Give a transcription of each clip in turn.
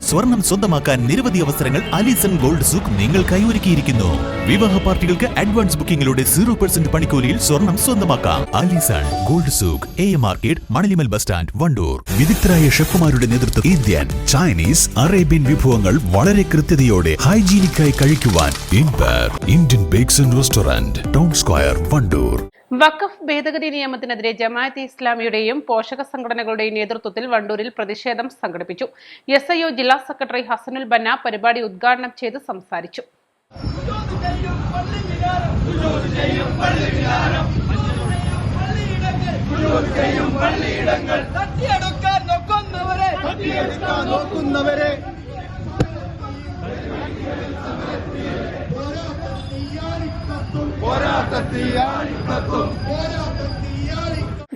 സ്വർണം സ്വന്തമാക്കാൻ നിരവധി അവസരങ്ങൾ അലിസൺ ഗോൾഡ് സൂക്ക് നിങ്ങൾക്കായി ഒരുക്കിയിരിക്കുന്നു. വിവാഹ പാർട്ടികൾക്ക് അഡ്വാൻസ് ബുക്കിംഗിലൂടെ 0% പണിക്കൂലിയിൽ സ്വർണം സ്വന്തമാക്കാം. Alison gold souk, AM market, Manalimal bus stand, Wandoor. വിദഗ്ധരായ ഷെഫുമാരുടെ നേതൃത്വത്തിൽ ഇന്ത്യൻ, ചൈനീസ്, അറേബ്യൻ വിഭവങ്ങൾ വളരെ കൃത്യതയോടെ ഹൈജീനിക്കായി കഴിക്കുവാൻ Indian bakes and restaurant, town square, Wandoor. Waqf ഭേദഗതി നിയമത്തിനെതിരെ ജമാഅത്തെ ഇസ്ലാമിയുടെയും പോഷക സംഘടനകളുടെയും നേതൃത്വത്തിൽ വണ്ടൂരിൽ പ്രതിഷേധം സംഘടിപ്പിച്ചു. SIO ജില്ലാ സെക്രട്ടറി ഹസനുൽ ബന്ന പരിപാടി ഉദ്ഘാടനം ചെയ്ത് സംസാരിച്ചു.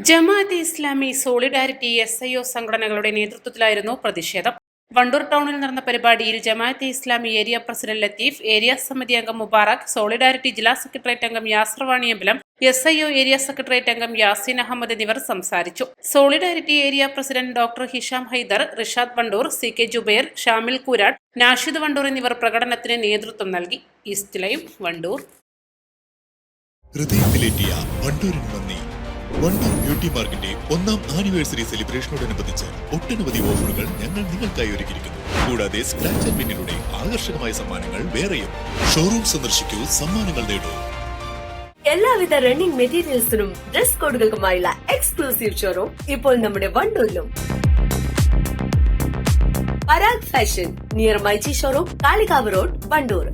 ജമാഅത്തെ ഇസ്ലാമി, സോളിഡാരിറ്റി, SIO സംഘടനകളുടെ നേതൃത്വത്തിലായിരുന്നു പ്രതിഷേധം. വണ്ടൂർ ടൗണിൽ നടന്ന പരിപാടിയിൽ Jamaat-e Islami area president Latheef, area സമിതി അംഗം മുബാറക്, സോളിഡാരിറ്റി ജില്ലാ സെക്രട്ടേറിയറ്റ് അംഗം Yasar Vaniyambalam, SIO area secretariat അംഗം യാസിൻ അഹമ്മദ് എന്നിവർ സംസാരിച്ചു. Solidarity area president doctor Hisham Haidar, Rishad Wandoor, CK Jubair, Shamil Koorad, Nashid Wandoor എന്നിവർ പ്രകടനത്തിന് നേതൃത്വം നൽകി. East Live, Wandoor. ഹൃദയത്തിലേറ്റിയ വണ്ടൂരിന് നന്ദി. വണ്ടൂർ ബ്യൂട്ടി മാർക്കിന്റെ 1ാം ആനിവേഴ്സറി സെലിബ്രേഷനോടനുബന്ധിച്ച് ഒട്ടനവധി ഓഫറുകൾ ഞങ്ങൾ നിങ്ങൾക്കായി ഒരുക്കിയിരിക്കുന്നു. കൂടാതെ സ്ക്രാച്ച് ആൻഡ് വിന്നിലൂടെ ആകർഷകമായ സമ്മാനങ്ങൾ വേറെയും. ഷോറൂം സന്ദർശിക്കൂ, സമ്മാനങ്ങൾ നേടൂ. എല്ലാവിധ റണ്ണിംഗ് മെറ്റീരിയൽസിനും ഡ്രസ് കോഡുകൾക്കുമായുള്ള എക്സ്ക്ലൂസീവ് ഷോറൂം ഇപ്പോൾ നമ്മുടെ വണ്ടൂരിലും. Parag fashion near myG showroom, Kalikavu road, Wandoor.